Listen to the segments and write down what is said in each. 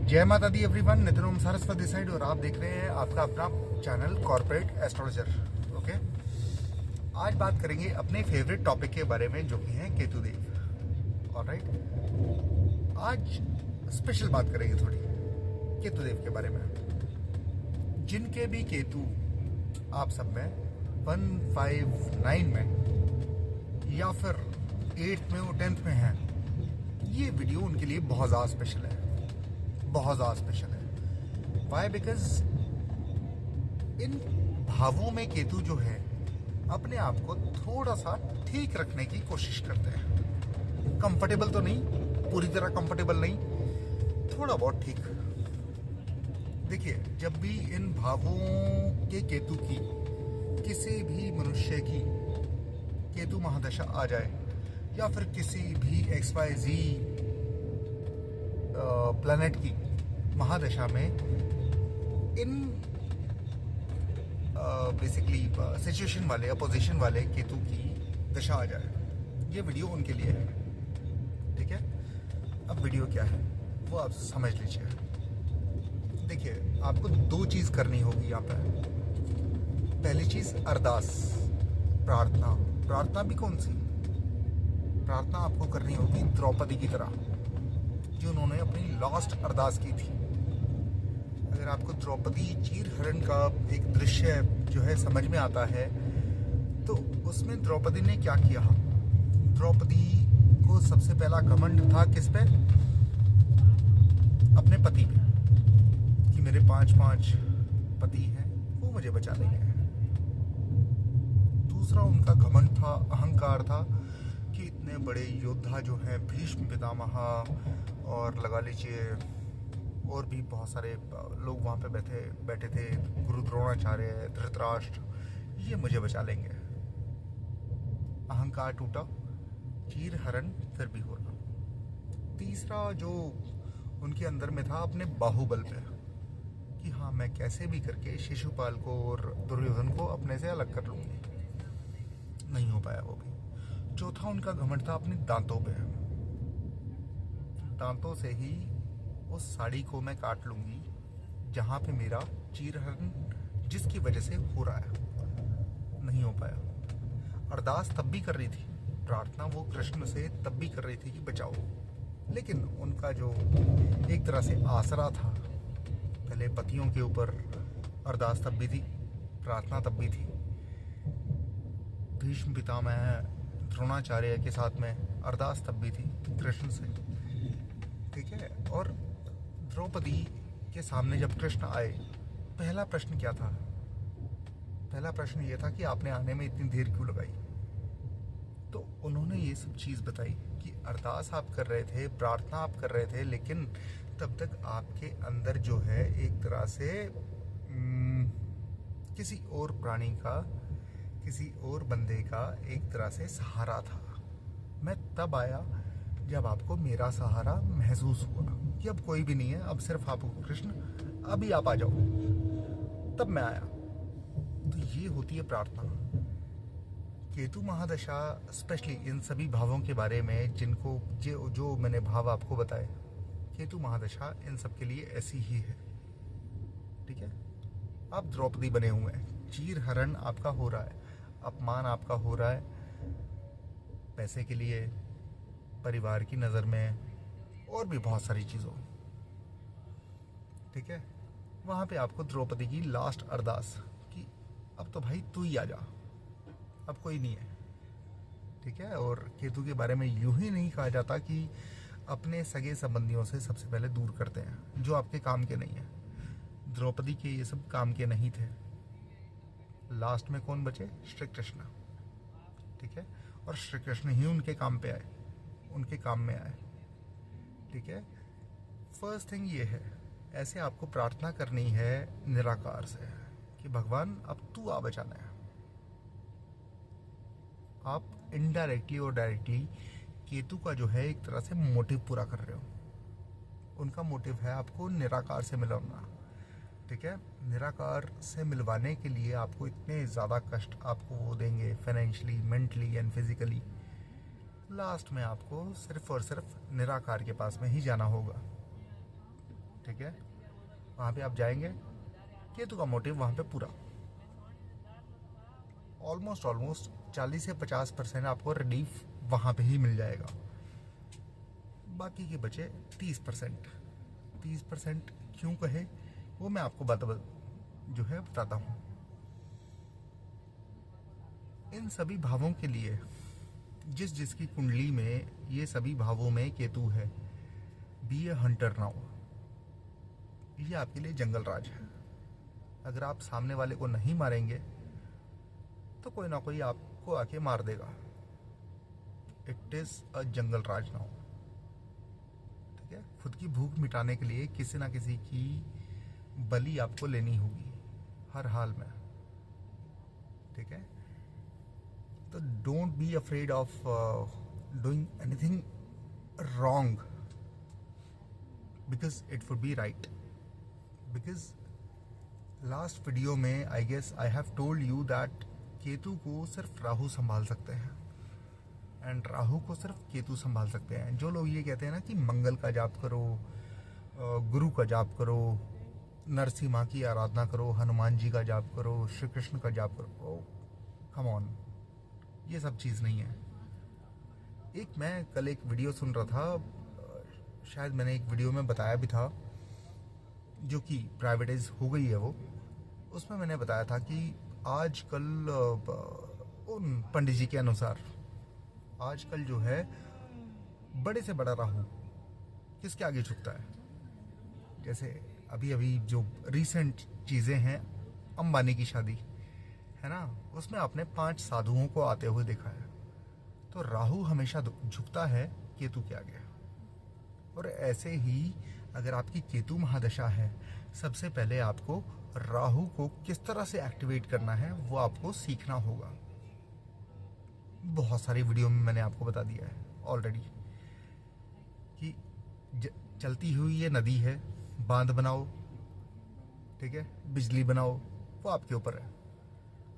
जय माता दी एवरीवन, नितिन ओम सरस्वती साइड और आप देख रहे हैं आपका अपना चैनल कॉर्पोरेट एस्ट्रोलॉजर। ओके, आज बात करेंगे अपने फेवरेट टॉपिक के बारे में जो कि है केतुदेव। ऑलराइट, आज स्पेशल बात करेंगे थोड़ी केतुदेव के बारे में। जिनके भी केतु आप सब में 159 में या फिर 8th में और 10th में हैं, ये वीडियो उनके लिए बहुत ज़्यादा स्पेशल है, बहुत ज़्यादा स्पेशल है। वाई? बिकॉज इन भावों में केतु जो है अपने आप को थोड़ा सा ठीक रखने की कोशिश करते हैं। कंफर्टेबल तो नहीं, पूरी तरह कंफर्टेबल नहीं, थोड़ा बहुत ठीक। देखिए, जब भी इन भावों के केतु की किसी भी मनुष्य की केतु महादशा आ जाए या फिर किसी भी XYZ प्लैनेट की महादशा में इन बेसिकली सिचुएशन वाले अपोजिशन वाले केतु की दशा आ जाए, ये वीडियो उनके लिए है। ठीक है, अब वीडियो क्या है वो आप समझ लीजिए। देखिए, आपको दो चीज़ करनी होगी यहाँ पर। पहली चीज़ अरदास, प्रार्थना। प्रार्थना भी कौन सी? प्रार्थना आपको करनी होगी द्रौपदी की तरह, जो उन्होंने अपनी लास्ट अरदास की थी। अगर आपको द्रौपदी चीरहरण का एक दृश्य जो है समझ में आता है, तो उसमें द्रौपदी ने क्या किया? द्रौपदी को सबसे पहला घमंड था किस पे? अपने पति पे, कि मेरे 5 पति हैं, वो मुझे बचा लेंगे। दूसरा उनका घमंड था, अहंकार था, कि इतने बड़े योद्धा जो हैं भीष्म पितामह और लगा लीजिए और भी बहुत सारे लोग वहाँ पे बैठे थे, गुरु द्रोणाचार्य, धृतराष्ट्र, ये मुझे बचा लेंगे। अहंकार टूटा, चीरहरण फिर भी हो रहा। तीसरा जो उनके अंदर में था, अपने बाहुबल पे, कि हाँ मैं कैसे भी करके शिशुपाल को और दुर्योधन को अपने से अलग कर लूंगी। नहीं हो पाया वो भी। चौथा उनका घमंड था अपने दांतों पे। दांतों से ही उस साड़ी को मैं काट लूंगी जहां पे मेरा चीरहरण जिसकी वजह से हो रहा है। नहीं हो पाया। अरदास तब भी कर रही थी, प्रार्थना वो कृष्ण से तब भी कर रही थी कि बचाओ, लेकिन उनका जो एक तरह से आसरा था पहले पतियों के ऊपर, अरदास तब भी थी, प्रार्थना तब भी थी। भीष्म पितामह द्रोणाचार्य के साथ में अरदास तब भी थी कृष्ण से। ठीक है, और द्रौपदी के सामने जब कृष्ण आए, पहला प्रश्न क्या था? पहला प्रश्न ये था कि आपने आने में इतनी देर क्यों लगाई? तो उन्होंने ये सब चीज़ बताई कि अरदास आप कर रहे थे, प्रार्थना आप कर रहे थे, लेकिन तब तक आपके अंदर जो है एक तरह से किसी और प्राणी का, किसी और बंदे का एक तरह से सहारा था। मैं तब आया जब आपको मेरा सहारा महसूस हुआ कि अब कोई भी नहीं है, अब सिर्फ आप कृष्ण, अभी आप आ जाओ। तब मैं आया। तो ये होती है प्रार्थना। केतु महादशा स्पेशली इन सभी भावों के बारे में जिनको जो मैंने भाव आपको बताए, केतु महादशा इन सब के लिए ऐसी ही है। ठीक है, आप द्रौपदी बने हुए हैं, चीरहरण आपका हो रहा है, अपमान आपका हो रहा है, पैसे के लिए, परिवार की नज़र में, और भी बहुत सारी चीज़ों। ठीक है, वहाँ पे आपको द्रौपदी की लास्ट अरदास कि अब तो भाई तू ही आ जा, अब कोई नहीं है। ठीक है, और केतु के बारे में यूं ही नहीं कहा जाता कि अपने सगे संबंधियों से सबसे पहले दूर करते हैं जो आपके काम के नहीं है। द्रौपदी के ये सब काम के नहीं थे। लास्ट में कौन बचे? श्री कृष्ण। ठीक है, और श्री कृष्ण ही उनके काम पे आए, उनके काम में आए। ठीक है, फर्स्ट थिंग ये है, ऐसे आपको प्रार्थना करनी है निराकार से कि भगवान अब तू आ बचाना है। आप इनडायरेक्टली और डायरेक्टली केतु का जो है एक तरह से मोटिव पूरा कर रहे हो। उनका मोटिव है आपको निराकार से मिलवाना। ठीक है, निराकार से मिलवाने के लिए आपको इतने ज़्यादा कष्ट आपको वो देंगे, financially, mentally and physically. Last में आपको सिर्फ और सिर्फ निराकार के पास में ही जाना होगा। ठीक है, वहाँ पे आप जाएंगे, केतु का मोटिव वहाँ पे पूरा ऑलमोस्ट 40 से 50% आपको रिलीफ वहाँ पे ही मिल जाएगा। बाकी के बचे 30% क्यों कहे वो मैं आपको बताता हूँ। इन सभी भावों के लिए जिसकी कुंडली में ये सभी भावों में केतु है, बी ए हंटर नाउ, ये आपके लिए जंगल राज है। अगर आप सामने वाले को नहीं मारेंगे तो कोई ना कोई आपको आके मार देगा। It is a jungle Raj now. ठीक है, खुद की भूख मिटाने के लिए किसी ना किसी की बलि आपको लेनी होगी हर हाल में। ठीक है, तो don't be afraid of doing anything wrong because it would be right. Because last video में I guess I have told you that Ketu को सिर्फ राहु संभाल सकते हैं एंड राहु को सिर्फ केतु संभाल सकते हैं। जो लोग ये कहते हैं ना कि मंगल का जाप करो, गुरु का जाप करो, नरसिंह माँ की आराधना करो, हनुमान जी का जाप करो, श्री कृष्ण का जाप करो, कम ऑन, ये सब चीज़ नहीं है। मैं कल एक वीडियो सुन रहा था, शायद मैंने एक वीडियो में बताया भी था, जो कि प्राइवेटाइज हो गई है वो। उसमें मैंने बताया था कि आजकल उन पंडित जी के अनुसार आजकल जो है बड़े से बड़ा राहु किसके आगे झुकता है। जैसे अभी जो रीसेंट चीज़ें हैं, अंबानी की शादी है ना, उसमें आपने 5 साधुओं को आते हुए देखा है। तो राहु हमेशा झुकता है केतु के आगे। और ऐसे ही अगर आपकी केतु महादशा है, सबसे पहले आपको राहु को किस तरह से एक्टिवेट करना है वो आपको सीखना होगा। बहुत सारी वीडियो में मैंने आपको बता दिया है ऑलरेडी कि चलती हुई ये नदी है, बांध बनाओ, ठीक है, बिजली बनाओ, वो आपके ऊपर है।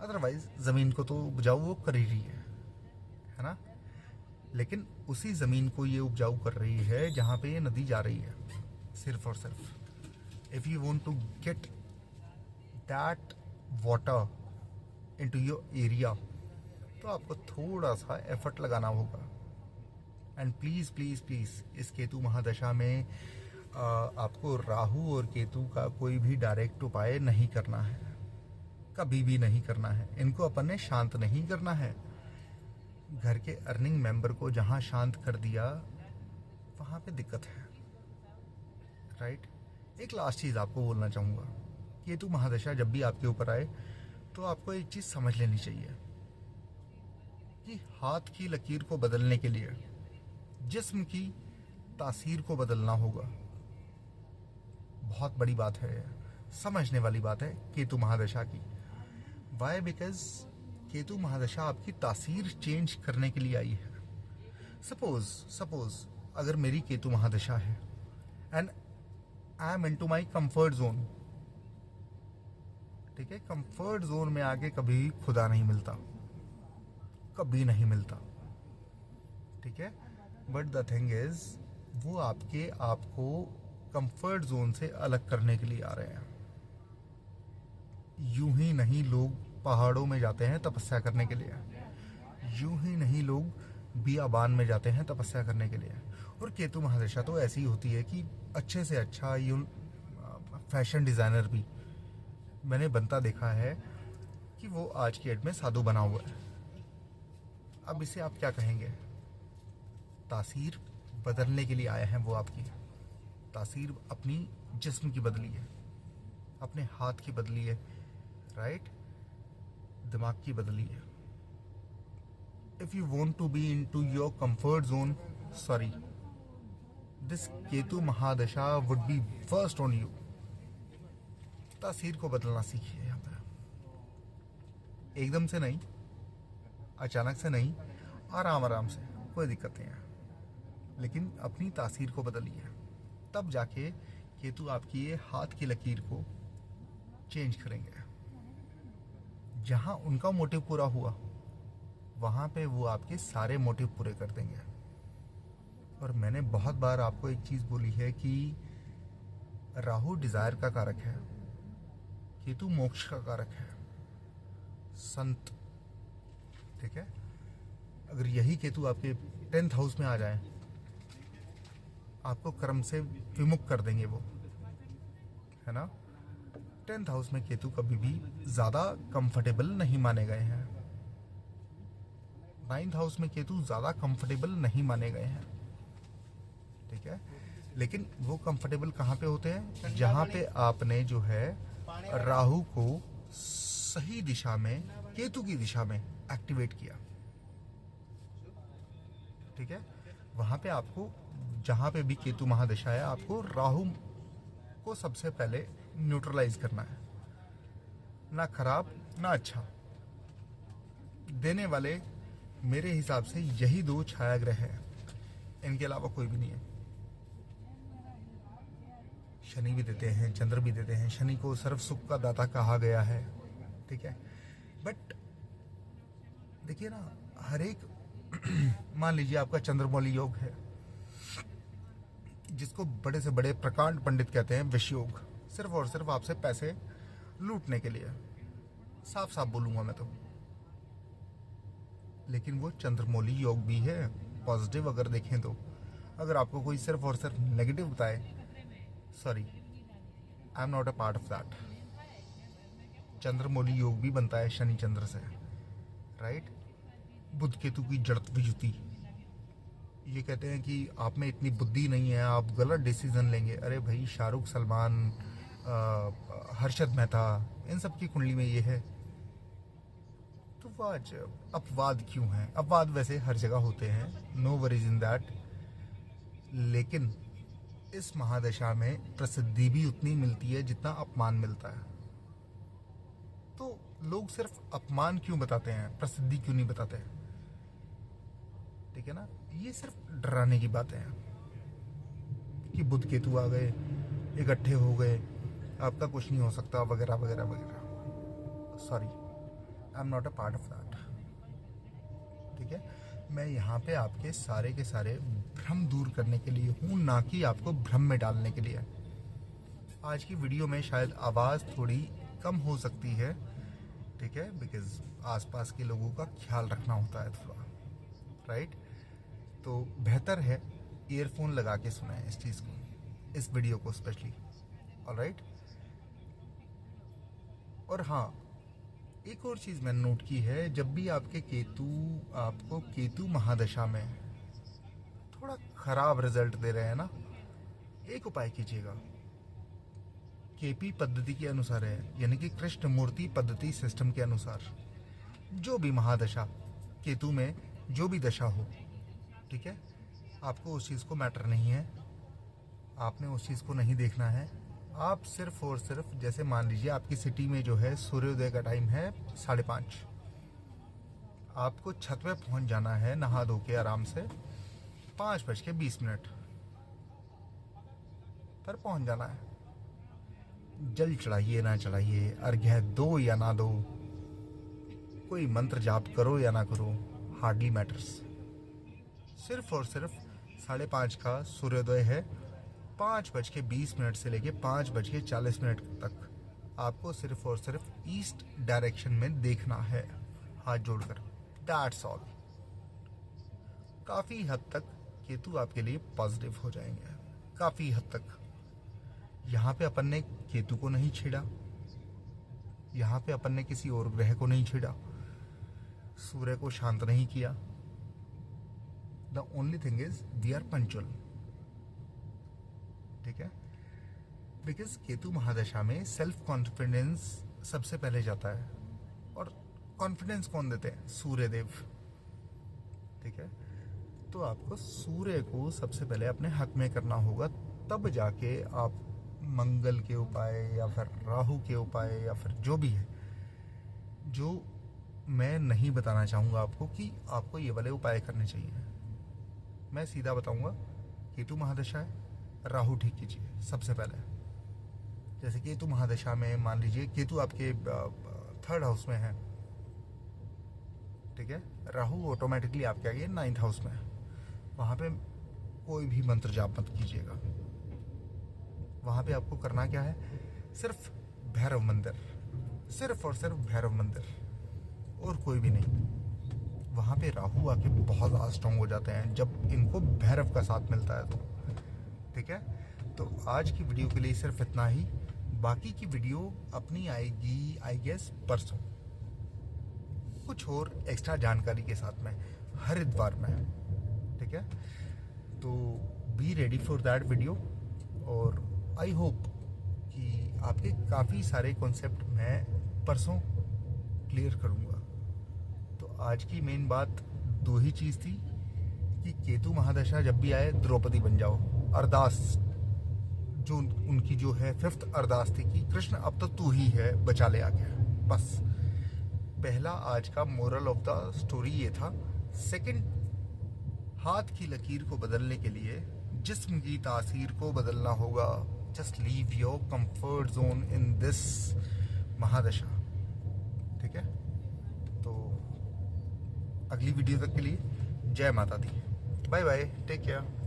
अदरवाइज ज़मीन को तो उपजाऊ वो कर ही रही है ना। लेकिन उसी ज़मीन को ये उपजाऊ कर रही है जहाँ पे ये नदी जा रही है, सिर्फ और सिर्फ। If you want to get that water into your area तो आपको थोड़ा सा एफर्ट लगाना होगा। एंड प्लीज़ प्लीज़ प्लीज़ इस केतु महादशा में आपको राहु और केतु का कोई भी डायरेक्ट उपाय नहीं करना है, कभी भी नहीं करना है। इनको अपन ने शांत नहीं करना है। घर के अर्निंग मेंबर को जहाँ शांत कर दिया वहाँ पे दिक्कत है, राइट। एक लास्ट चीज़ आपको बोलना चाहूँगा, केतु महादशा जब भी आपके ऊपर आए तो आपको एक चीज़ समझ लेनी चाहिए कि हाथ की लकीर को बदलने के लिए जिस्म की तासीर को बदलना होगा। बहुत बड़ी बात है, समझने वाली बात है केतु महादशा की। वाई? बिकॉज केतु महादशा आपकी तासीर चेंज करने के लिए आई है। सपोज अगर मेरी केतु महादशा है and I am into my comfort zone, ठीक है, कंफर्ट जोन में आके कभी खुदा नहीं मिलता, कभी नहीं मिलता, ठीक है। बट द थिंग इज वो आपको कंफर्ट जोन से अलग करने के लिए आ रहे हैं। यूं ही नहीं लोग पहाड़ों में जाते हैं तपस्या करने के लिए, यूं ही नहीं लोग बियाबान में जाते हैं तपस्या करने के लिए। और केतु महादशा तो ऐसी होती है कि अच्छे से अच्छा यूं फैशन डिज़ाइनर भी मैंने बनता देखा है कि वो आज की डेट में साधु बना हुआ है। अब इसे आप क्या कहेंगे? तासीर बदलने के लिए आया है वो आपकी। तासीर अपनी जिस्म की बदली है, अपने हाथ की बदली है, राइट, दिमाग की बदली है। If you want to be into your comfort zone, sorry, this Ketu mahadasha would be first on you. तासीर को बदलना सीखिए यहाँ पर, एकदम से नहीं, अचानक से नहीं, आराम आराम से, कोई दिक्कत नहीं है, लेकिन अपनी तासीर को बदलिए। तब जाके केतु आपकी ये हाथ की लकीर को चेंज करेंगे। जहाँ उनका मोटिव पूरा हुआ वहाँ पे वो आपके सारे मोटिव पूरे कर देंगे। और मैंने बहुत बार आपको एक चीज़ बोली है कि राहु डिजायर का कारक है, केतु मोक्ष का कारक है, संत। ठीक है, अगर यही केतु आपके 10th हाउस में आ जाए, आपको कर्म से विमुख कर देंगे वो, है ना। 10th हाउस में केतु कभी भी ज्यादा कंफर्टेबल नहीं माने गए हैं। 9th हाउस में केतु ज्यादा कंफर्टेबल नहीं माने गए हैं। ठीक है, लेकिन वो कंफर्टेबल कहाँ पे होते हैं? जहाँ पे आपने जो है राहु को सही दिशा में, केतु की दिशा में एक्टिवेट किया। ठीक है, वहां पे आपको, जहां पे भी केतु महादशा है, आपको राहु को सबसे पहले न्यूट्रलाइज करना है। ना खराब ना अच्छा, देने वाले मेरे हिसाब से यही दो छाया ग्रह है, इनके अलावा कोई भी नहीं है। शनि भी देते हैं, चंद्र भी देते हैं। शनि को सर्व सुख का दाता कहा गया है। ठीक है, बट देखिए ना, हर एक मान लीजिए आपका चंद्रमौली योग है, जिसको बड़े से बड़े प्रकांड पंडित कहते हैं विष योग, सिर्फ और सिर्फ आपसे पैसे लूटने के लिए, साफ साफ बोलूंगा मैं तो। लेकिन वो चंद्रमौली योग भी है पॉजिटिव अगर देखें तो। अगर आपको कोई सिर्फ और सिर्फ नेगेटिव बताए, sorry, I am not a part of that. Chandramouli योग भी बनता है शनि चंद्र से, राइट। बुध केतु की जड़त्व युति, ये कहते हैं कि आप में इतनी बुद्धि नहीं है, आप गलत डिसीजन लेंगे। अरे भाई, शाहरुख, सलमान, हर्षद मेहता, इन सब की कुंडली में ये है, तो वो आज अपवाद क्यों है? अपवाद वैसे हर जगह होते हैं, नो वरीज इन दैट, लेकिन इस महादशा में प्रसिद्धि भी उतनी मिलती है जितना अपमान मिलता है। तो लोग सिर्फ अपमान क्यों बताते हैं, प्रसिद्धि क्यों नहीं बताते? ठीक है ना, ये सिर्फ डराने की बातें हैं कि बुध केतु आ गए, इकट्ठे हो गए, आपका कुछ नहीं हो सकता, वगैरह वगैरह वगैरह। Sorry, I am not a part of that. ठीक है, मैं यहाँ पे आपके सारे के सारे भ्रम दूर करने के लिए हूँ, ना कि आपको भ्रम में डालने के लिए। आज की वीडियो में शायद आवाज़ थोड़ी कम हो सकती है, ठीक है, बिकॉज आसपास के लोगों का ख्याल रखना होता है थोड़ा, राइट। तो बेहतर है ईयरफोन लगा के सुनाएं इस चीज़ को, इस वीडियो को स्पेशली, ऑलराइट। और हाँ, एक और चीज़ मैंने नोट की है, जब भी आपको केतु महादशा में थोड़ा खराब रिजल्ट दे रहे हैं ना, एक उपाय कीजिएगा। केपी पद्धति के अनुसार है, यानी कि कृष्ण मूर्ति पद्धति सिस्टम के अनुसार, जो भी महादशा केतु में जो भी दशा हो, ठीक है, आपको उस चीज़ को मैटर नहीं है, आपने उस चीज़ को नहीं देखना है। आप सिर्फ और सिर्फ, जैसे मान लीजिए आपकी सिटी में जो है सूर्योदय का टाइम है 5:30, आपको छत पे पहुंच जाना है नहा धो के आराम से 5:20 पर पहुंच जाना है। जल चढ़ाइए ना चढ़ाइए, अर्घ्य दो या ना दो, कोई मंत्र जाप करो या ना करो, हार्डली मैटर्स। सिर्फ और सिर्फ 5:30 का सूर्योदय है, 5:20 से लेके 5:40 तक आपको सिर्फ और सिर्फ ईस्ट डायरेक्शन में देखना है, हाथ जोड़कर। That's all. काफी हद तक केतु आपके लिए पॉजिटिव हो जाएंगे, काफी हद तक। यहाँ पे अपन ने केतु को नहीं छेड़ा, यहाँ पे अपन ने किसी और ग्रह को नहीं छेड़ा, सूर्य को शांत नहीं किया। The only thing is we are punctual, ठीक है, बिकॉज केतु महादशा में सेल्फ कॉन्फिडेंस सबसे पहले जाता है। और कॉन्फिडेंस कौन देते हैं? सूर्यदेव, ठीक है। तो आपको सूर्य को सबसे पहले अपने हक में करना होगा, तब जाके आप मंगल के उपाय या फिर राहु के उपाय या फिर जो भी है, जो मैं नहीं बताना चाहूँगा आपको कि आपको ये वाले उपाय करने चाहिए। मैं सीधा बताऊँगा, केतु महादशा है, राहु ठीक कीजिए सबसे पहले। जैसे केतु महादशा में मान लीजिए केतु आपके 3rd हाउस में है, ठीक है, राहु ऑटोमेटिकली आपके आगे 9th हाउस में है। वहाँ पे कोई भी मंत्र जाप मत कीजिएगा, वहाँ पे आपको करना क्या है, सिर्फ भैरव मंदिर, सिर्फ और सिर्फ भैरव मंदिर और कोई भी नहीं। वहाँ पे राहु आके बहुत ज़्यादा स्ट्रॉन्ग हो जाते हैं जब इनको भैरव का साथ मिलता है तो। ठीक है, तो आज की वीडियो के लिए सिर्फ इतना ही। बाकी की वीडियो अपनी आएगी आई गेस परसों, कुछ और एक्स्ट्रा जानकारी के साथ में हरिद्वार में। ठीक है, तो be ready for that video. और आई होप कि आपके काफ़ी सारे कॉन्सेप्ट मैं परसों क्लियर करूँगा। तो आज की मेन बात दो ही चीज़ थी कि केतु महादशा जब भी आए द्रौपदी बन जाओ। अरदास जो उनकी जो है 5th अरदास थी कि कृष्ण अब तो तू ही है, बचा ले आ गया। बस पहला आज का मोरल ऑफ द स्टोरी ये था। सेकंड, हाथ की लकीर को बदलने के लिए जिस्म की तासीर को बदलना होगा। Just leave your comfort zone in this mahadasha. ठीक है, तो अगली वीडियो तक के लिए जय माता दी, बाय बाय, टेक केयर।